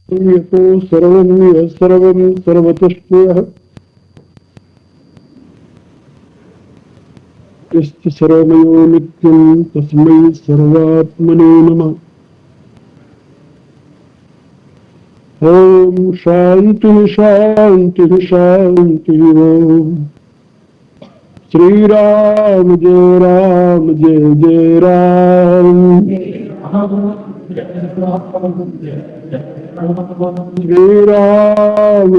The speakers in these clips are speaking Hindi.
यतो सर्वं यः सर्वं सर्वतः यस्य सर्वमयो नित्यं तस्मै सर्वात्मने नमः। ओम शांति शांति शांति। ओम श्री राम जय जय राम। श्री राम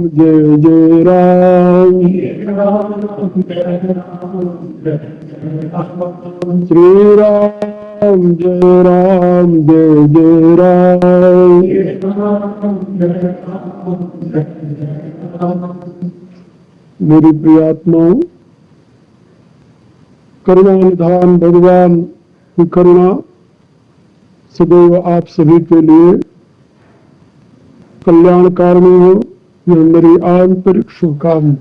जय जय राम। श्री राम जय जय राम। मेरी प्रिय आत्माओं, करुणा निधान भगवान की करुणा सदैव आप सभी के लिए कल्याणकारिणी हो, यह मेरी आंतरिक शुभकामना।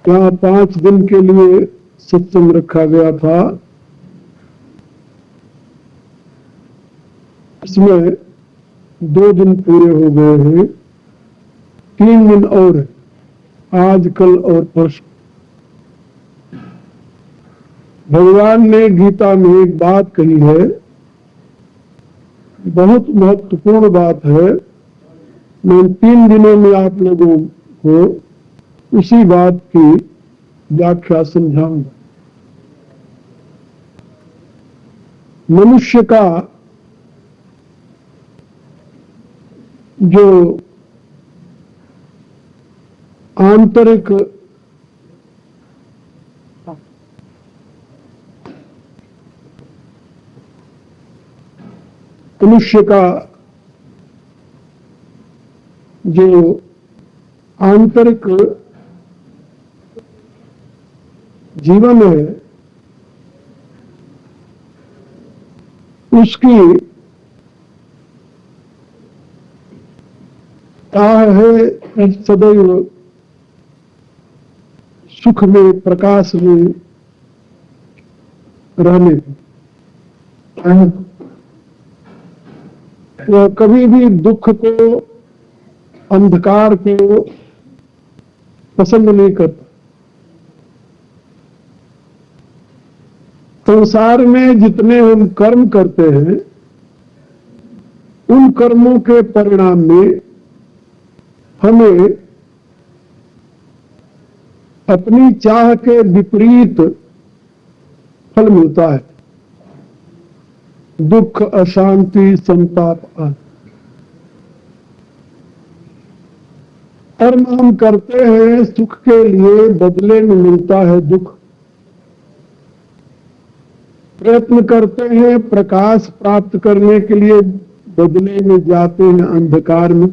यहाँ 5 दिन के लिए सत्संग रखा गया था। इसमें 2 दिन पूरे हो गए हैं, 3 दिन और है, आज कल और परसों। भगवान ने गीता में एक बात कही है, बहुत महत्वपूर्ण बात है। मैं 3 दिनों में आप लोगों को उसी बात की व्याख्या समझाऊंगा। मनुष्य का जो आंतरिक मनुष्य का जो आंतरिक जीवन है, उसकी चाह है सदैव सुख में, प्रकाश में रहने की। वह कभी भी दुख को, अंधकार को पसंद नहीं करता। संसार में जितने हम कर्म करते हैं, उन कर्मों के परिणाम में हमें अपनी चाह के विपरीत फल मिलता है। दुख, अशांति, संताप आदि। कर्म हम करते हैं सुख के लिए, बदले में मिलता है दुख। प्रयत्न करते हैं प्रकाश प्राप्त करने के लिए, बदले में जाते हैं अंधकार में।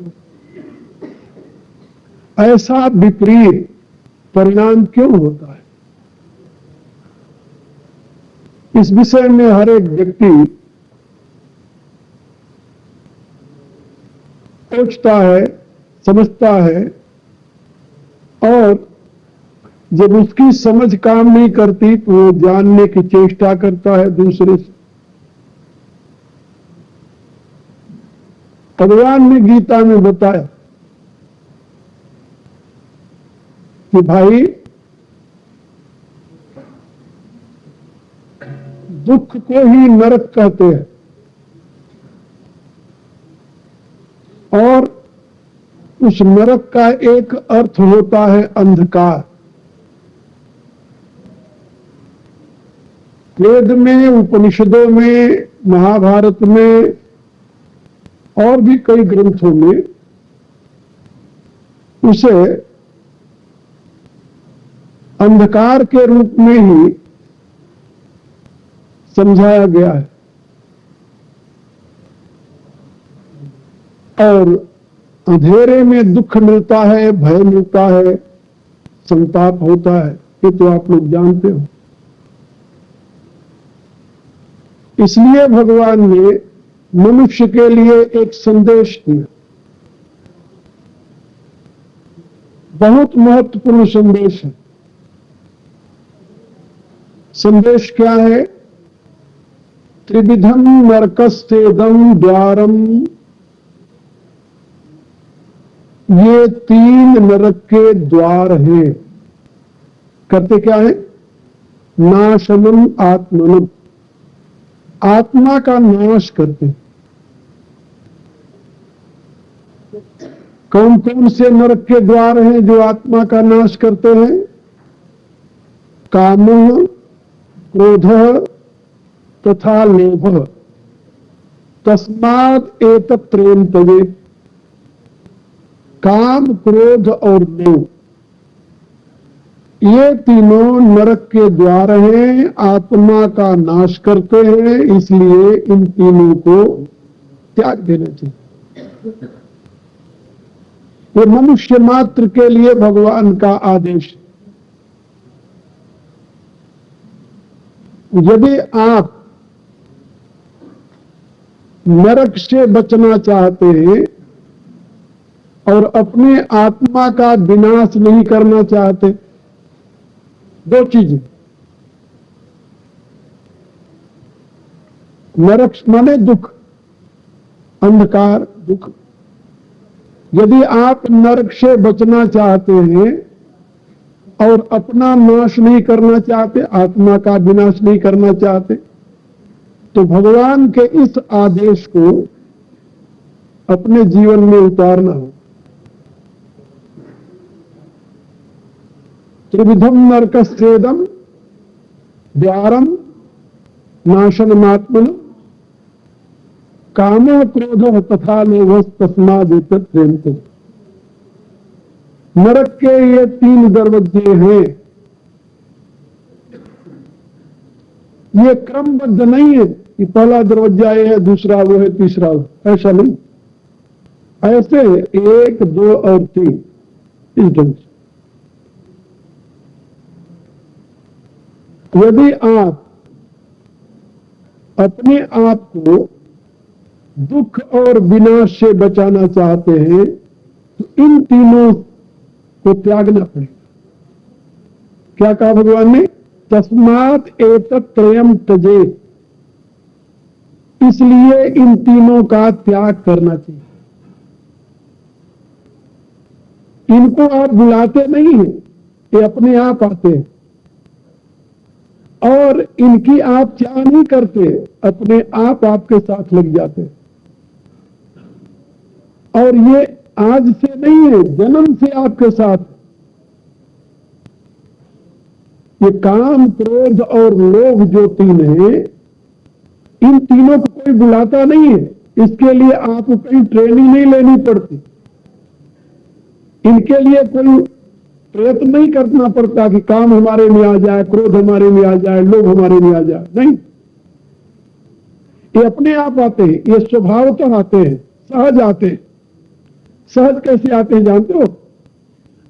ऐसा विपरीत परिणाम क्यों होता है? इस विषय में हर एक व्यक्ति सोचता है, समझता है, और जब उसकी समझ काम नहीं करती तो वो जानने की चेष्टा करता है दूसरे से। भगवान ने गीता में बताया कि भाई, दुख को ही नरक कहते हैं, और उस नरक का एक अर्थ होता है अंधकार। वेद में, उपनिषदों में, महाभारत में और भी कई ग्रंथों में उसे अंधकार के रूप में ही समझाया गया है। और अंधेरे में दुख मिलता है, भय मिलता है, संताप होता है, ये तो आप लोग जानते हो। इसलिए भगवान ने मनुष्य के लिए एक संदेश दिया, बहुत महत्वपूर्ण संदेश है। संदेश क्या है? त्रिविधम नरकस्येदं द्वारम, ये 3 नरक के द्वार हैं। करते क्या है? नाशनम आत्मनम, आत्मा का नाश करते। कौन कौन से नरक के द्वार हैं जो आत्मा का नाश करते हैं? काम, क्रोध तथा लोभ। तस्मात् एतत् त्रयं त्यजेत्। काम, क्रोध और लोभ, ये तीनों नरक के द्वार हैं, आत्मा का नाश करते हैं, इसलिए इन तीनों को त्याग देना चाहिए। ये मनुष्य मात्र के लिए भगवान का आदेश। यदि आप नरक से बचना चाहते हैं और अपने आत्मा का विनाश नहीं करना चाहते, 2 चीजें। नरक माने दुख, अंधकार, दुख। यदि आप नरक से बचना चाहते हैं और अपना नाश नहीं करना चाहते, आत्मा का विनाश नहीं करना चाहते, तो भगवान के इस आदेश को अपने जीवन में उतारना हो। त्रिविधम नरकस्येदं द्वारम नाशनमात्मन, कामो क्रोधो तथा लोभस्तस्मादेतत् त्रयं त्यजेत्। नरक के ये 3 दरवाजे हैं। ये क्रमबद्ध नहीं है कि पहला दरवाजा ये है, दूसरा वो है, तीसरा वो, ऐसा नहीं। ऐसे 1, 2 और 3 इस ढंग से। यदि आप अपने आप को दुख और विनाश से बचाना चाहते हैं तो इन तीनों को त्यागना पड़ेगा। क्या कहा भगवान ने? तस्मात् एतत् त्रयं त्यजेत्। इसलिए इन तीनों का त्याग करना चाहिए। इनको आप बुलाते नहीं हैं, ये अपने आप आते हैं। और इनकी आप चाह नहीं करते, अपने आप आपके साथ लग जाते हैं। और ये आज से नहीं है, जन्म से आपके साथ। ये काम, क्रोध और लोभ जो 3 है, इन तीनों को कोई बुलाता नहीं है। इसके लिए आपको कहीं ट्रेनिंग नहीं लेनी पड़ती। इनके लिए कोई प्रयत्न नहीं करना पड़ता कि काम हमारे में आ जाए, क्रोध हमारे में आ जाए, लोभ हमारे में आ जाए। नहीं, ये अपने आप आते हैं, ये स्वभावतः आते हैं, सहज आते हैं। सहज कैसे आते हैं जानते हो?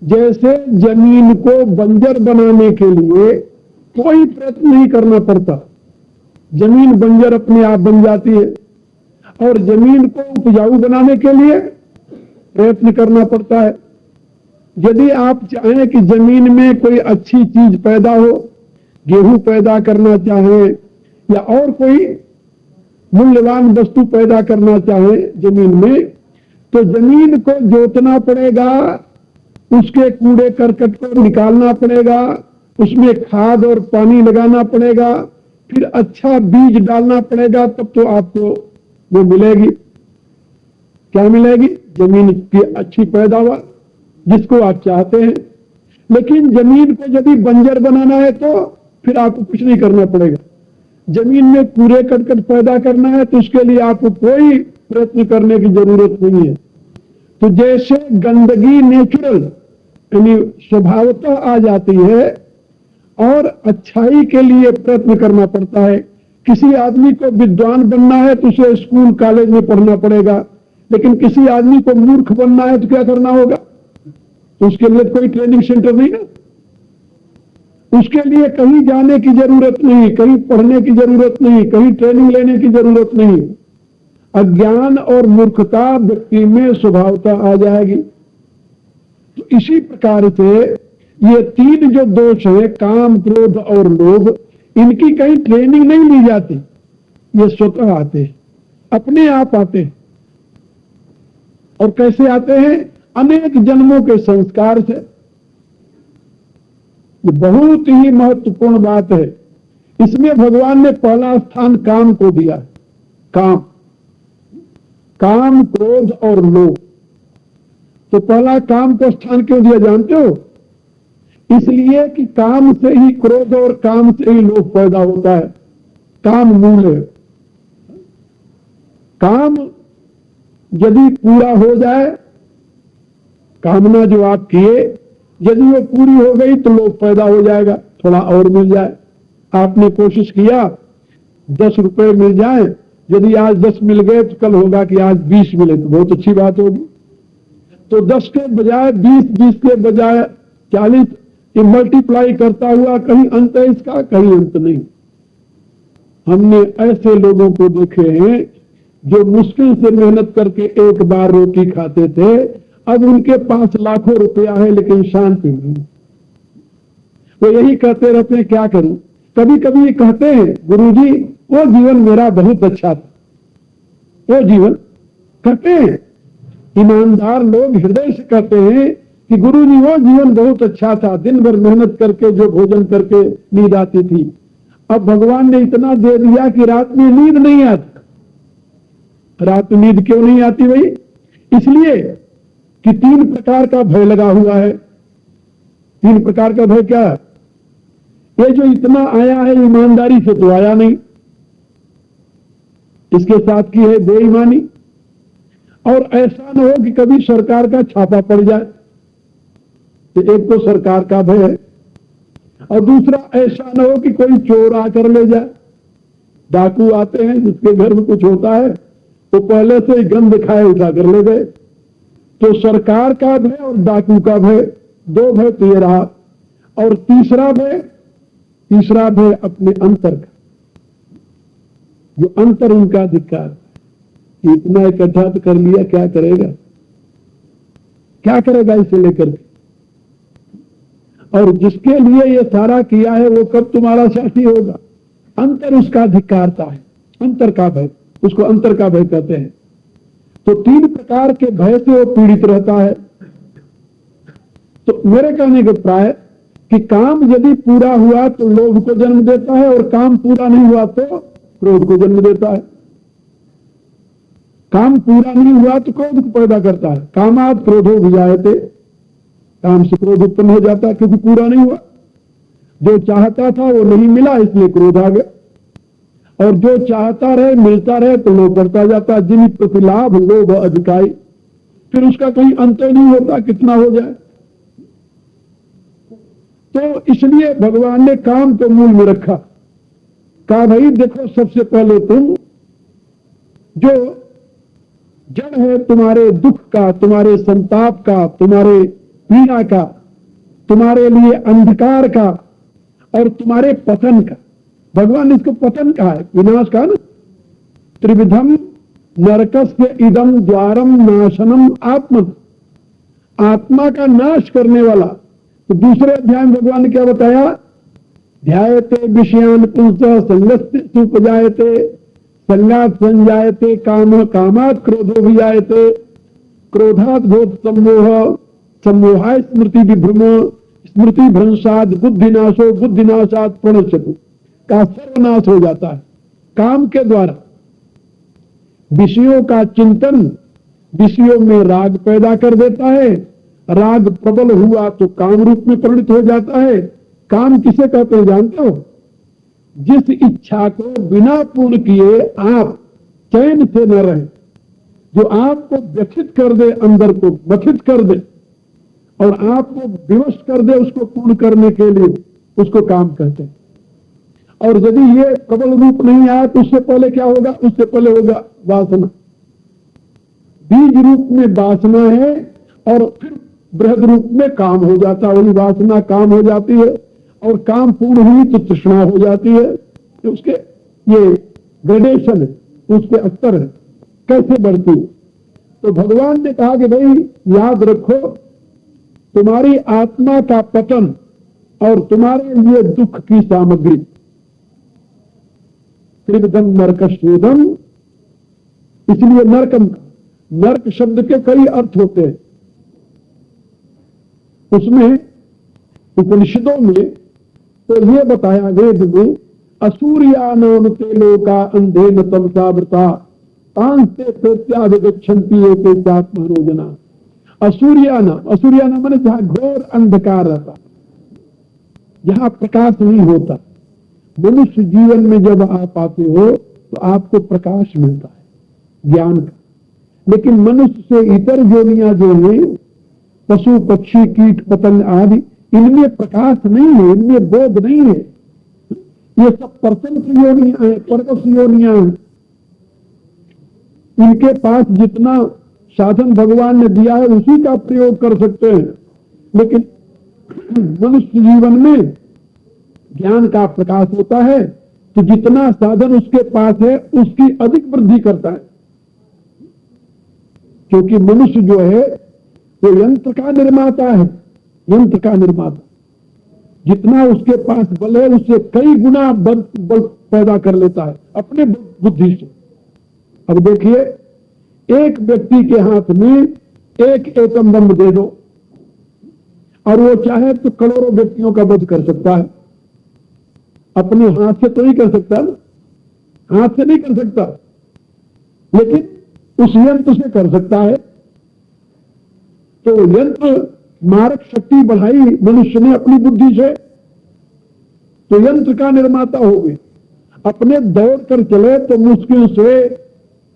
जैसे जमीन को बंजर बनाने के लिए कोई प्रयत्न नहीं करना पड़ता, जमीन बंजर अपने आप बन जाती है। और जमीन को उपजाऊ बनाने के लिए प्रयत्न करना पड़ता है। यदि आप चाहें कि जमीन में कोई अच्छी चीज पैदा हो, गेहूं पैदा करना चाहें या और कोई मूल्यवान वस्तु पैदा करना चाहें जमीन में, तो जमीन को जोतना पड़ेगा, उसके कूड़े करकट को निकालना पड़ेगा, उसमें खाद और पानी लगाना पड़ेगा, फिर अच्छा बीज डालना पड़ेगा, तब तो आपको वो मिलेगी। क्या मिलेगी? जमीन की अच्छी पैदावार, जिसको आप चाहते हैं। लेकिन जमीन को यदि बंजर बनाना है तो फिर आपको कुछ नहीं करना पड़ेगा। जमीन में कूड़े करकट पैदा करना है तो उसके लिए आपको कोई प्रयत्न करने की जरूरत नहीं है। तो जैसे गंदगी नेचुरल यानी स्वभावतः आ जाती है और अच्छाई के लिए प्रयत्न करना पड़ता है। किसी आदमी को विद्वान बनना है तो उसे स्कूल कॉलेज में पढ़ना पड़ेगा, लेकिन किसी आदमी को मूर्ख बनना है तो क्या करना होगा? तो उसके लिए कोई ट्रेनिंग सेंटर नहीं ना, उसके लिए कहीं जाने की जरूरत नहीं, कहीं पढ़ने की जरूरत नहीं, कहीं ट्रेनिंग लेने की जरूरत नहीं। अज्ञान और मूर्खता व्यक्ति में स्वभावतः आ जाएगी। तो इसी प्रकार से ये 3 जो दोष है, काम, क्रोध और लोभ, इनकी कहीं ट्रेनिंग नहीं ली जाती। ये स्वतः आते हैं, अपने आप आते हैं। और कैसे आते हैं? अनेक जन्मों के संस्कार से। ये बहुत ही महत्वपूर्ण बात है। इसमें भगवान ने पहला स्थान काम को दिया। काम, काम, क्रोध और लोभ। तो पहला काम को स्थान क्यों दिया जानते हो? इसलिए कि काम से ही क्रोध और काम से ही लोभ पैदा होता है। काम मूल है। काम यदि पूरा हो जाए, कामना जो आप किए यदि वो पूरी हो गई तो लोभ पैदा हो जाएगा, थोड़ा और मिल जाए। आपने कोशिश किया 10 रुपए मिल जाए, यदि आज 10 मिल गए तो कल होगा कि आज 20 मिले तो बहुत अच्छी बात होगी। तो 10 के बजाय 20, 20 के बजाय 40, ये मल्टीप्लाई करता हुआ कहीं अंत है इसका, कहीं अंत नहीं। हमने ऐसे लोगों को देखे हैं जो मुश्किल से मेहनत करके एक बार रोटी खाते थे, अब उनके पास लाखों रुपया है लेकिन शांति नहीं। वो यही कहते रहते हैं क्या करूं। कभी कभी कहते हैं गुरुजी वो जीवन मेरा बहुत अच्छा था, वो जीवन। कहते हैं ईमानदार लोग हृदय से कहते हैं कि गुरुजी वो जीवन बहुत अच्छा था, दिन भर मेहनत करके जो भोजन करके नींद आती थी। अब भगवान ने इतना दे दिया कि रात में नींद नहीं आती। रात में नींद क्यों नहीं आती भाई? इसलिए कि 3 प्रकार का भय लगा हुआ है। 3 प्रकार का भय क्या है? ये जो इतना आया है ईमानदारी से तो आया नहीं, इसके साथ की है बेईमानी। और ऐसा न हो कि कभी सरकार का छापा पड़ जाए, तो एक तो सरकार का भय है, और दूसरा ऐसा न हो कि कोई चोर आकर ले जाए। डाकू आते हैं, जिसके घर में कुछ होता है तो पहले से ही गन दिखाए उठा कर ले गए। तो सरकार का भय और डाकू का भय, 2 भय तो ये रहा। और तीसरा भय अपने अंतर का, जो अंतर उनका अधिकार, इतना इकट्ठा तो कर लिया, क्या करेगा, क्या करेगा इसे लेकर के। और जिसके लिए ये सारा किया है वो कब तुम्हारा साथी होगा? अंतर उसका अधिकारता है, अंतर का भय, उसको अंतर का भय कहते हैं। तो 3 प्रकार के भय से वो पीड़ित रहता है। तो मेरे कहने का प्राय कि काम यदि पूरा हुआ तो लोभ को जन्म देता है, और काम पूरा नहीं हुआ तो क्रोध को जन्म देता है। काम पूरा नहीं हुआ तो क्रोध को पैदा करता है। कामात् क्रोधो विजायते, काम से क्रोध उत्पन्न हो जाता है क्योंकि पूरा नहीं हुआ। जो चाहता था वो नहीं मिला इसलिए क्रोध आ गया, और जो चाहता रहे मिलता रहे तो लोभ बढ़ता जाता। जिन प्रतिलाभ लोभ अधिकाई, फिर उसका कहीं अंत नहीं होता कितना हो जाए। तो इसलिए भगवान ने काम को मूल में रखा। कहा भाई देखो, सबसे पहले तुम जो जड़ है तुम्हारे दुख का, तुम्हारे संताप का, तुम्हारे पीड़ा का, तुम्हारे लिए अंधकार का और तुम्हारे पतन का, भगवान ने इसको पतन कहा है, विनाश कहा ना। त्रिविधम नरकस्य इदम द्वारम नाशनम आत्मा, आत्मा का नाश करने वाला। तो दूसरे अध्याय में भगवान ने क्या बताया? ध्यायते विषयान पुंसः संगस्य सुपजायते, संगात संजायते काम, कामात् क्रोधो विजायते, क्रोधात् बोध सम्मोह, सम्मोहाय स्मृति विभ्रमो, स्मृति भ्रंशात् बुद्धिनाशो, बुद्धिनाशात् प्रणश्यति, का सर्वनाश हो जाता है। काम के द्वारा विषयों का चिंतन विषयों में राग पैदा कर देता है। राग प्रबल हुआ तो काम रूप में परिणत हो जाता है। काम किसे कहते हैं जानते हो? जिस इच्छा को बिना पूर्ण किए आप चैन से न रहे, जो आपको व्यथित कर दे, अंदर को व्यथित कर दे और आपको विवश कर दे उसको पूर्ण करने के लिए, उसको काम कहते हैं। और यदि ये प्रबल रूप नहीं आया तो उससे पहले क्या होगा? उससे पहले होगा वासना। बीज रूप में वासना है और फिर बृहद रूप में काम हो जाता है। वही वासना काम हो जाती है और काम पूर्ण हुई तो तृष्णा हो जाती है। तो उसके ये ग्रेडेशन है, उसके स्तर है, कैसे बढ़ती है। तो भगवान ने कहा कि भाई याद रखो, तुम्हारी आत्मा का पतन और तुम्हारे लिए दुख की सामग्री, त्रिविधम नरकस्योदम, इसलिए नरकम, नरक शब्द के कई अर्थ होते हैं। उसमें उपनिषदों में तो ये बताया वेद में, असूर्यानाम ते लोका अंधेन तमसावृता तांस्ते प्रत्याभिगच्छन्ति एकेत्यात्मनो जना। असूर्यानाम, असूर्यानाम माने जहां घोर अंधकार रहता, जहां प्रकाश नहीं होता। मनुष्य जीवन में जब आप आते हो तो आपको प्रकाश मिलता है ज्ञान का, लेकिन मनुष्य से इतर योनियां जो है, पशु पक्षी कीट पतंग आदि, इनमें प्रकाश नहीं है, इनमें बोध नहीं है। ये सब परतंत्र योनियां हैं, परकस योनियां हैं। इनके पास जितना साधन भगवान ने दिया है उसी का प्रयोग कर सकते हैं, लेकिन मनुष्य जीवन में ज्ञान का प्रकाश होता है तो जितना साधन उसके पास है उसकी अधिक वृद्धि करता है। क्योंकि मनुष्य जो है वो यंत्र का निर्माता है, यंत्र का निर्माता। जितना उसके पास बल है उससे कई गुना बल पैदा कर लेता है अपने बुद्धि से। अब देखिए, एक व्यक्ति के हाथ में एक एटम बम दे दो और वो चाहे तो करोड़ों व्यक्तियों का वध कर सकता है। अपने हाथ से तो नहीं कर सकता ना, हाथ से नहीं कर सकता, लेकिन उस यंत्र से कर सकता है। तो यंत्र मारक शक्ति बढ़ाई मनुष्य ने अपनी बुद्धि से, तो यंत्र का निर्माता हो गए। अपने दौड़ कर चले तो मुश्किल से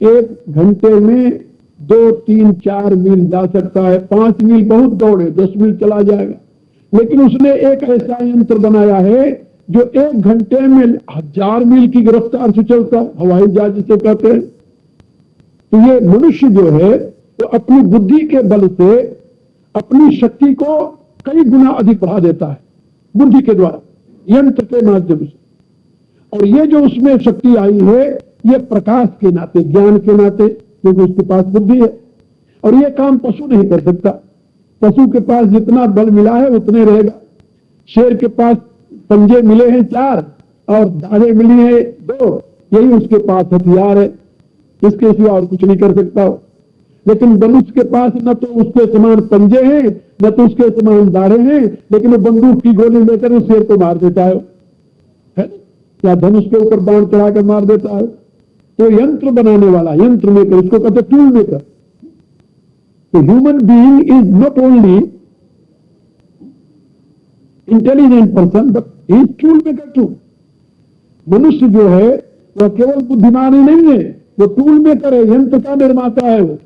1 घंटे में 2, 3, 4 मील जा सकता है। 5 मील बहुत दौड़े, 10 मील चला जाएगा। लेकिन उसने एक ऐसा यंत्र बनाया है जो 1 घंटे में 1000 मील की रफ्तार से चलता, हवाई जहाज जिसे कहते हैं। तो ये मनुष्य जो है तो अपनी बुद्धि के बल से अपनी शक्ति को कई गुना अधिक बढ़ा देता है बुद्धि के द्वारा, यंत्र के माध्यम से। और ये जो उसमें शक्ति आई है ये प्रकाश के नाते, ज्ञान के नाते, क्योंकि उसके पास बुद्धि है। और ये काम पशु नहीं कर सकता। पशु के पास जितना बल मिला है उतने रहेगा। शेर के पास पंजे मिले हैं 4 और दाढ़ें मिली है 2, यही उसके पास हथियार है, इसके सिवा और कुछ नहीं कर सकता हो। लेकिन मनुष्य के पास न तो उसके समान पंजे हैं न तो उसके समान दाढ़ें हैं, लेकिन वो बंदूक की गोली लेकर उस शेर को मार देता है या धनुष के ऊपर बाण चढ़ाकर मार देता है। तो यंत्र बनाने वाला, यंत्र मेकर, इसको कहते टूल मेकर। तो human being is not only intelligent person but he is tool maker too. मनुष्य जो है वह केवल बुद्धिमान ही नहीं है, वो टूल मेकर है, यंत्र का निर्माता है वो।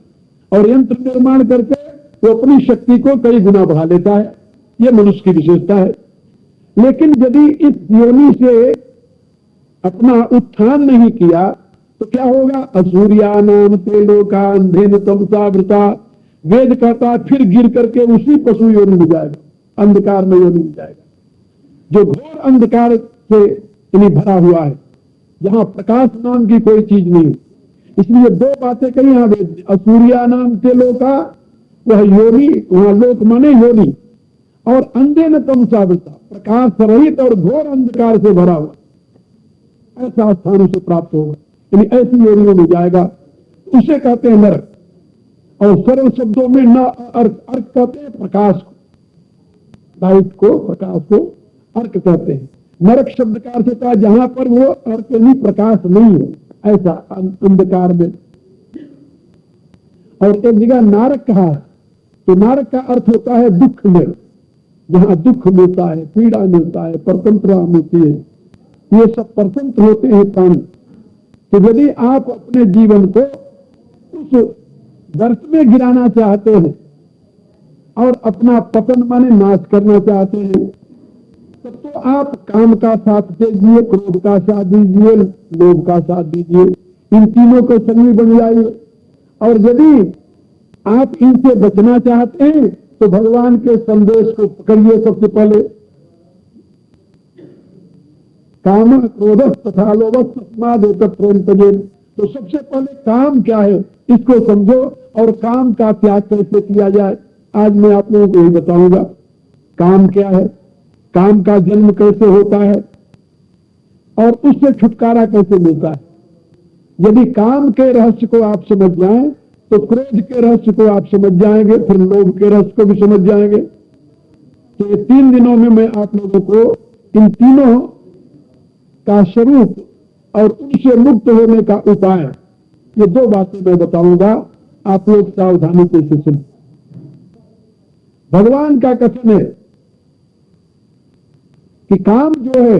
और यंत्र निर्माण करके वो अपनी शक्ति को कई गुना बढ़ा लेता है। ये मनुष्य की विशेषता है। लेकिन यदि इस योनि से अपना उत्थान नहीं किया तो क्या होगा? असूर्यानाम ते लोका अंधेन तमसावृता। वेद कहता है फिर गिर करके उसी पशु योनि में जाएगा, अंधकार में योनि में जाएगा, जो घोर अंधकार से भरा हुआ है, जहां प्रकाश नाम की कोई चीज नहीं। इसलिए 2 बातें कही यहां वेद। असूर्यानाम ते लोका, वह योनि, वहां लोक माने योनि, और अंधेन तमसावृता, प्रकाश रहित और घोर अंधकार से भरा हुआ, ऐसा स्थान उसे प्राप्त होगा, यानी ऐसी योनियों में जाएगा। उसे कहते हैं नरक। और सरल शब्दों में न अर्क, अर्क कहते हैं प्रकाश को, लाइट को, प्रकाश को अर्क कहते हैं। नरक शब्द का अर्थ होता है जहां पर वो अर्क यानी प्रकाश नहीं है, ऐसा अंधकार में। और एक जगह नारक कहा है, तो नारक का अर्थ होता है दुख में, जहां दुख मिलता है, पीड़ा मिलता है, परतंत्रता मिलती है। ये सब परतंत्र होते हैं प्राणी। तो यदि आप अपने जीवन को उस गर्त में गिराना चाहते हैं और अपना पतन माने नाश करना चाहते हैं, तब तो आप काम का साथ दीजिए, क्रोध का साथ दीजिए, लोभ का साथ दीजिए, इन तीनों को संगी बन जाइए। और यदि आप इनसे बचना चाहते हैं तो भगवान के संदेश को पकड़िए। सबसे पहले काम क्रोध तथा लोभ तस्माद् एतत्त्रयं। तो सबसे पहले काम क्या है इसको समझो और काम का त्याग कैसे किया जाए, आज मैं आप लोगों को यही बताऊंगा। काम क्या है, काम का जन्म कैसे होता है। और उससे छुटकारा कैसे मिलता है। यदि काम के रहस्य को आप समझ जाएं तो क्रोध के रहस्य को आप समझ जाएंगे, फिर लोभ के रहस्य को भी समझ जाएंगे। तो ये 3 दिनों में मैं आप लोगों को इन तीनों का स्वरूप और उनसे मुक्त होने का उपाय, ये 2 बातें मैं बताऊंगा। आप लोग सावधानी से इसे सुनें। भगवान का कथन है कि काम जो है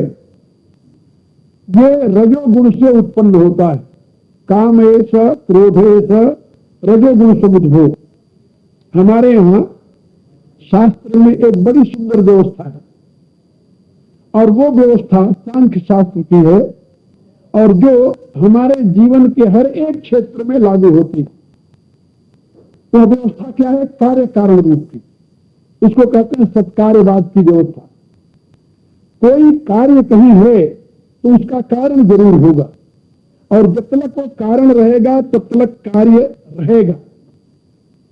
ये रजोगुण से उत्पन्न होता है। काम एष क्रोधेश रजोगुण समुद्भव। हमारे यहां शास्त्र में एक बड़ी सुंदर व्यवस्था है और वो व्यवस्था सांख्य शास्त्र की है और जो हमारे जीवन के हर एक क्षेत्र में लागू होती है। तो व्यवस्था क्या है? कार्य कारण रूप की। इसको कहते हैं सत्कार्यवाद की व्यवस्था। कोई कार्य कहीं है तो उसका कारण जरूर होगा और जब तक वो कारण रहेगा तब तक कार्य रहेगा।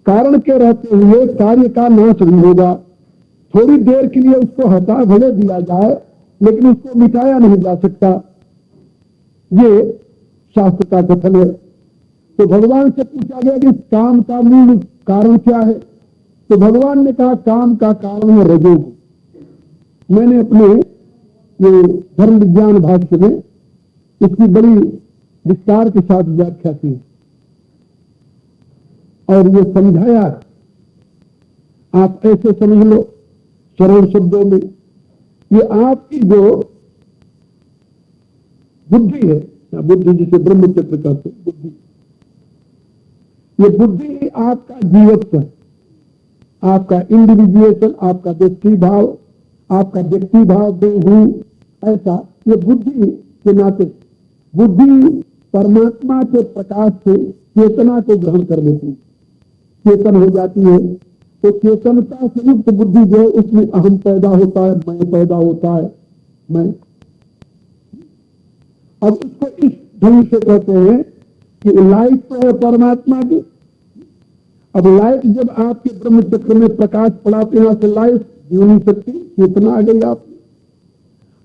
कारण के रहते हुए कार्य का नाश नहीं होगा। थोड़ी देर के लिए उसको हटा भले दिया जाए लेकिन उसको मिटाया नहीं जा सकता। ये शास्त्र का कथन है। तो भगवान से पूछा गया कि काम का मूल कारण क्या है, तो भगवान ने कहा काम का कारण है रजोगुण। मैंने अपने ये धर्म विज्ञान भाष्य में इसकी बड़ी विस्तार के साथ व्याख्या की और ये समझाया। आप ऐसे समझ लो सरल शब्दों में, ये आपकी जो बुद्धि है, बुद्धि जिसे ब्रह्मचर्य कहते हैं, बुद्धि, ये बुद्धि आपका जीवत्व है, आपका इंडिविजुएशन, आपका व्यक्ति भाव, आपका व्यक्ति भाव दे हूं ऐसा। ये बुद्धि के नाते बुद्धि परमात्मा के प्रकाश से चेतना को ग्रहण कर लेती है, चेतन हो जाती है। तो चेतनता से युक्त बुद्धि जो है उसमें अहम पैदा होता है, मैं पैदा होता है, मैं। अब उसको इस ढंग से कहते हैं कि लाइट तो है परमात्मा की। अब लाइट जब आपके ब्रह्म चक्र में प्रकाश पड़ा तो यहां से लाइट जीवनी शक्ति चेतना आ गई आपकी।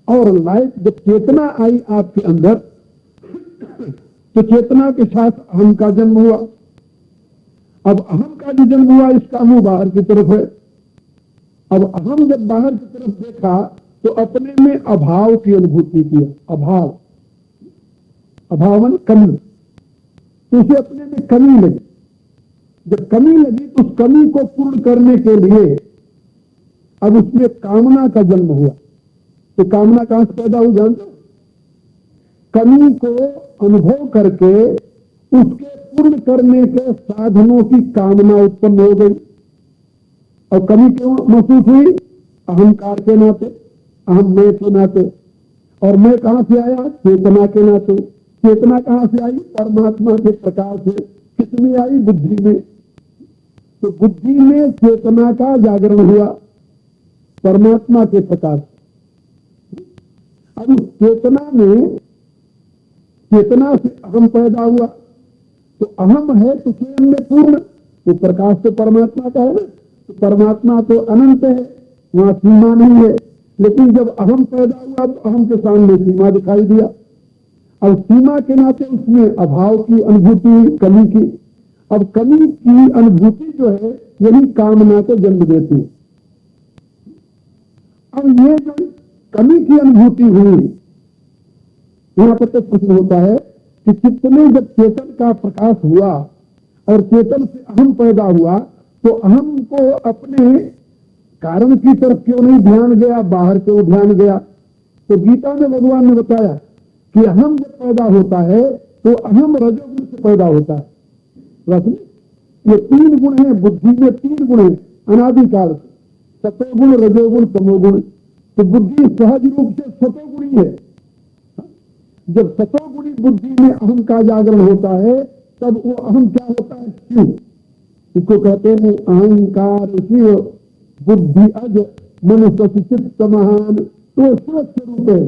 और लाइट जब चेतना आई आपके अंदर तो चेतना के साथ अहम का जन्म हुआ। अब अहम का जो जन्म हुआ इसका मुंह बाहर की तरफ है। अब अहम जब बाहर की तरफ देखा तो अपने में अभाव की अनुभूति की। अभाव, अभावन कमी, तो उसे अपने में कमी लगी। जब कमी लगी तो उस कमी को पूर्ण करने के लिए अब उसमें कामना का जन्म हुआ। तो कामना कहां से पैदा हुई जानते हो? कमी को अनुभव करके उसके पूर्ण करने के साधनों की कामना उत्पन्न हो गई। और कमी क्यों महसूस हुई? अहंकार के नाते, अहम मैं के नाते। और मैं कहां से आया? चेतना के नाते। चेतना कहां से आई? परमात्मा के प्रकाश से। किसमें आई? बुद्धि में। तो बुद्धि में चेतना का जागरण हुआ परमात्मा के प्रकाश। अब उस चेतना में, चेतना से अहम पैदा हुआ। तो अहम है तो स्वयं में पूर्ण, तो प्रकाश तो परमात्मा का है ना। तो परमात्मा तो अनंत है, वहां सीमा नहीं है। लेकिन जब अहम पैदा हुआ तो अहम के सामने सीमा दिखाई दिया। अब सीमा के नाते उसमें अभाव की अनुभूति हुई, कमी की। अब कमी की अनुभूति जो है यही कामना को जन्म देती है। अब ये जो कमी की अनुभूति हुई, यहां पर तो प्रश्न होता है कि चित्त में जब चेतन का प्रकाश हुआ और चेतन से अहम पैदा हुआ तो अहम को अपने कारण की तरफ क्यों नहीं ध्यान गया, बाहर क्यों ध्यान गया? तो गीता में भगवान ने बताया कि अहम जब पैदा होता है तो अहम रजोगुण से पैदा होता है। ये 3 गुण हैं, बुद्धि में 3 गुण हैं अनादिकाल से, सतोगुण, रजोगुण, तमोगुण। तो बुद्धि सहज रूप से सतोगुणी है। जब सतोगुणी बुद्धि में अहम का जागरण होता है तब वो अहम क्या होता है? शिव। इसको कहते हैं अहंकार शिव बुद्धि अज मनुष्य चित्त महान। तो शिव स्वरूप है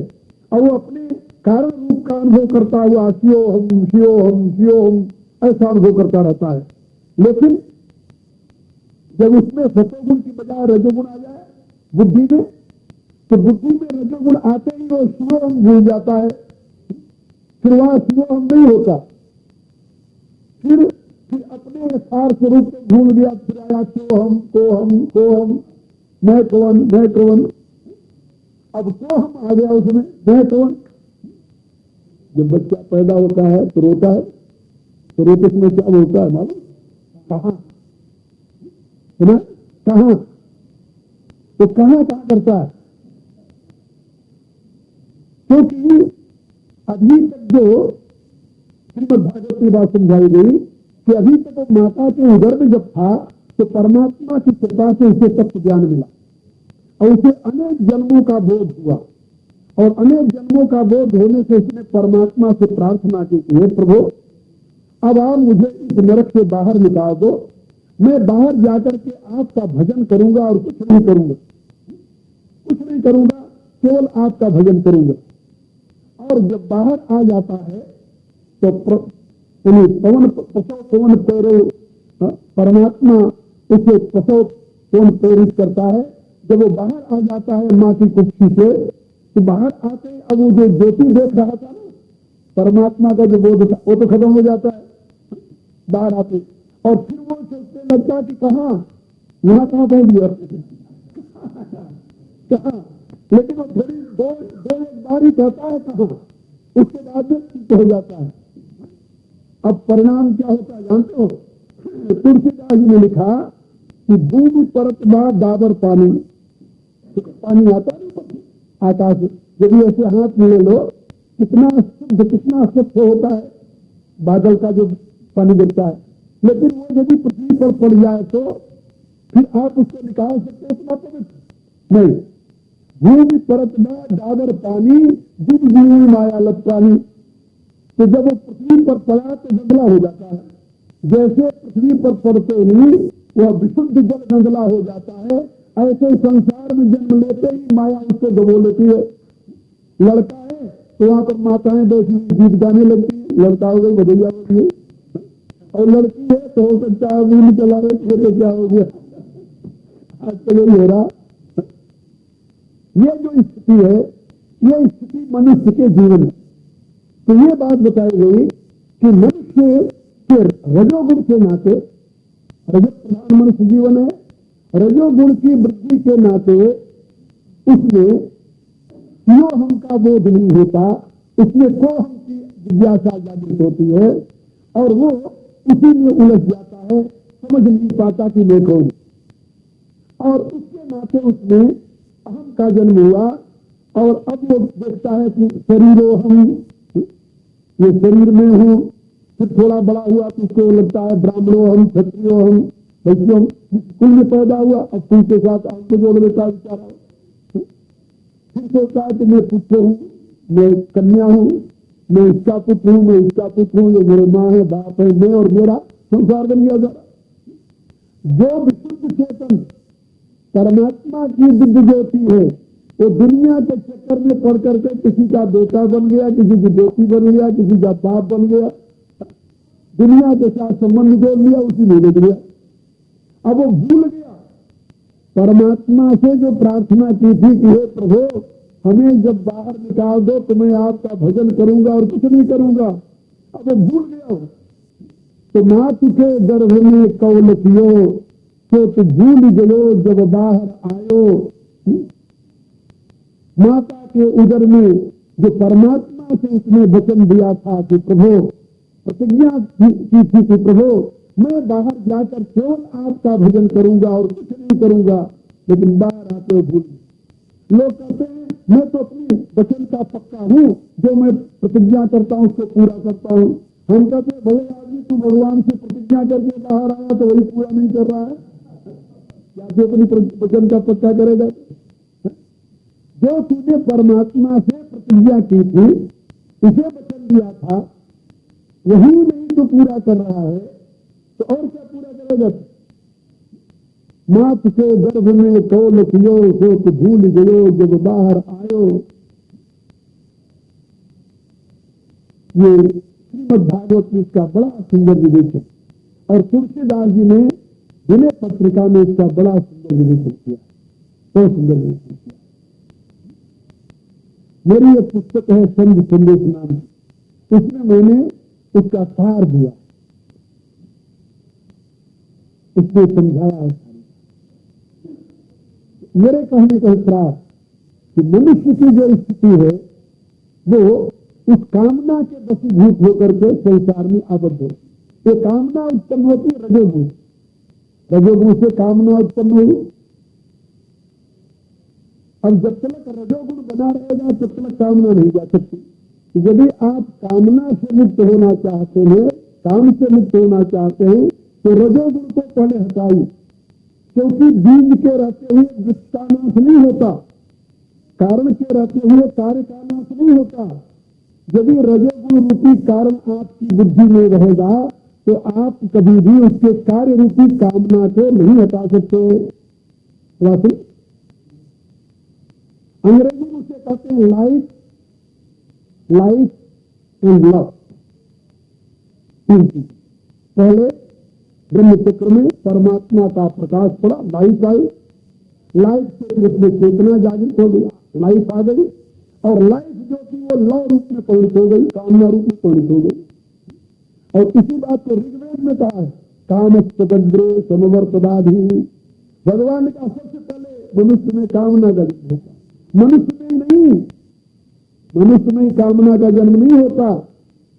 और वो अपने कारण रूप का अनुभव करता हुआ शिवोहम शिवोहम शिवोहम ऐसा अनुभव करता रहता है। लेकिन जब उसमें सतोगुण की बजाय रजोगुण आ जाए बुद्धि में तो बुद्धि में रजोगुण आते ही वो शिवोहम भूल जाता है, फिर वहां शिवोहम नहीं होता, फिर अपने यथार्थ स्वरूप को भूल गया, फिर आया को हम मैं कौन। अब को हम आ गया उसमें, मैं कौन। जब बच्चा पैदा होता है तो रोता है, तो रोते समय क्या बोलता है मालूम? कहां है ना, कहां, तो कहां करता है, क्योंकि अभी तक जो श्रीमद् भागवत की बात समझाई गई कि अभी तक वो माता के उदर में जब था तो परमात्मा की कृपा से उसे तत्व ज्ञान मिला और उसे अनेक जन्मों का बोध हुआ, और अनेक जन्मों का बोध होने से उसने परमात्मा से प्रार्थना की, हे प्रभु अब आप मुझे इस नरक से बाहर निकाल दो, मैं बाहर जाकर के आपका भजन करूंगा और कुछ नहीं करूंगा, केवल आपका भजन करूंगा। और जब बाहर आ जाता है तो पवन पैरो परमात्मा उसे प्रसव कौन प्रेरित करता है। जब वो बाहर आ जाता है माँ की कुक्षी से, तो बाहर आते ही अब वो जो ज्योति देख रहा था ना, परमात्मा का जो बोध था वो तो खत्म हो जाता है बाहर आते, और फिर वो सोचने लगता कि कहाँ यहाँ कहाँ पहुंच गया कहाँ, लेकिन वो थोड़ी दो एक बार ही कहता है कहाँ, उसके बाद में ठीक हो जाता है। अब परिणाम क्या होता है जानते हो? तुलसीदास जी ने लिखा कि दूध परत बाद दाबर पानी आता है आकाश, यदि ऐसे हाथ में ले लो कितना स्वच्छ होता है बादल का जो पानी गिरता है, लेकिन वो यदि पृथ्वी पर पड़ जाए तो फिर आप उसको निकाल सकते हो उतना पवित्र नहीं। भूमि परत में दाबर पानी जिन जीवी माया लत पानी, तो जब वो पृथ्वी पर पड़ा तो गंदला हो जाता है, जैसे पृथ्वी पर पड़ते ही वह विशुद्ध जल गंदला हो जाता है, ऐसे संसार में जन्म लेते ही माया उसको दबो लेती है। लड़का है तो वहां पर माताएं बैठी गीत गाने लगती है, लड़का हो गई बधैया हो गई, और लड़की है तो हो सकता है भी चला रहे तो क्या हो गया, आजकल यही हो रहा। ये जो स्थिति है ये स्थिति मनुष्य के जीवन में, तो ये बात बताई गई कि मनुष्य के रजोगुण के नाते, रजो प्रधान मनुष्य जीवन है, रजोगुण की वृद्धि के नाते उसमें यो हम का बोध नहीं होता, उसमें को हम की जिज्ञासा जागृत होती है और वो उसी में उलझ जाता है, समझ नहीं पाता कि मैं कौन, और उसके नाते उसमें अहम का जन्म हुआ। और अब वो देखता है कि शरीरो हम, ये शरीर में हूं, फिर थोड़ा बड़ा हुआ तो उसको लगता है ब्राह्मणों हम, क्षत्रियो हम, वैश्यो हम, कुल में पैदा हुआ, अब कुल के साथ आपको जोड़ देता बेचारा, फिर सोचता है कि मैं पुत्र हूँ, मैं कन्या हूँ, मैं इसका पुत्र हूँ, मैं इसका पुत्र हूँ, ये मेरे माँ है, बाप है, मैं और मेरा संसार बन गया सारा। जो विशुद्ध चेतन परमात्मा की दिव्य ज्योति है वो दुनिया के चक्कर में पड़ करके किसी का बेटा बन गया, किसी की बेटी बन गया, किसी का बाप बन गया, दुनिया के साथ संबंध जोड़ लिया, उसी में लग गया। अब वो भूल गया परमात्मा से जो प्रार्थना की थी कि हे प्रभु हमें जब बाहर निकाल दो तो मैं आपका भजन करूंगा और कुछ नहीं करूंगा। अब वो भूल गया। तो मातु के गर्भ में कौल कियो तो भूल गयो जब बाहर आयो। माता के उदर में जो परमात्मा से उसने वचन दिया था कि प्रभु, प्रतिज्ञा की थी कि प्रभु मैं बाहर जाकर केवल आपका भजन करूंगा और कुछ नहीं करूंगा, लेकिन बाहर आते हो भूल। लोग कहते हैं मैं तो अपनी वचन का पक्का हूं, जो मैं प्रतिज्ञा करता हूं उसको पूरा करता हूं। हम कहते हैं भले आदमी तू भगवान से प्रतिज्ञा करके बाहर आया तो वही पूरा नहीं कर रहा है, क्या तू अपनी वचन का पक्का करेगा? जो तूने परमात्मा से प्रतिज्ञा की थी, उसे वचन दिया था, वही नहीं तो पूरा कर रहा है, तो और क्या पूरा करेगा? मात के गर्भ में कौल कियो सो तो भूल गयो जब बाहर आयो। ये श्रीमद् भागवत में इसका बड़ा सुंदर विवेचन है और तुलसीदास जी ने विनय पत्रिका में इसका बड़ा सुंदर विवेचन किया, बहुत सुंदर विवेचन किया। मेरी एक पुस्तक है संघ संदेश नाम की, उसमें मैंने उसका सार दिया, उसने समझाया है। मेरे कहने का अभिप्राय कि मनुष्य की जो स्थिति है वो उस कामना के वशीभूत होकर के संसार में आबद्ध हो। ये कामना उत्पन्न होती है रजोगुण, रजोगुण से कामना उत्पन्न हुई। अब जब तक रजोगुण बना रहेगा तब तक कामना नहीं जा सकती। यदि आप कामना से मुक्त होना चाहते हैं, काम से मुक्त होना चाहते हैं, तो रजोगुण को पहले हटाइए, क्योंकि बीज के रहते हुए वृक्ष का नाश नहीं होता, कारण के रहते हुए कार्य का नाश नहीं होता। यदि रजोगुण रूपी कारण आपकी बुद्धि में रहेगा तो आप कभी भी उसके कार्य रूपी कामना को नहीं हटा सकते। अंग्रेजी में उसे कहते हैं लाइफ, लाइफ एंड लव। पहले ब्रह्म चक्र में परमात्मा का प्रकाश पड़ा, लाइफ आई, लाइफ से उसमें चेतना जागृत हो गई, लाइफ आ गई, और लाइफ जो थी वो लव रूप में परिणत हो गई, कामना रूप में परिणत हो गई। और इसी बात को ऋग्वेद में कहा है, कामस्तग्रे समवर्तदाधि। भगवान का सबसे पहले मनुष्य में कामना का जन्म होता, मनुष्य में नहीं, मनुष्य में कामना का जन्म नहीं होता।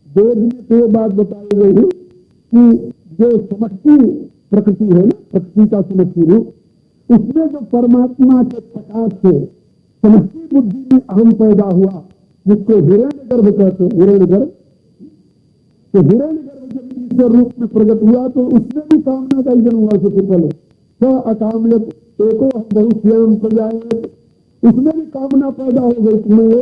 वेद में तो ये बात बताई गई है कि जो समष्टि प्रकृति है ना, प्रकृति का समष्टि रूप, उसमें जो परमात्मा के प्रकाश से समष्टि बुद्धि में अहम पैदा हुआ, जिसको हिरण्यगर्भ कहते हैं, हिरण्यगर्भ। तो हिरण्यगर्भ जब ईश्वर रूप में प्रकट हुआ तो उसमें भी कामना का जन्म हुआ। सबसे पहले स अकामयत एको बहुश्याम प्रजायत, उसमें भी कामना पैदा हो गई, तुम्हें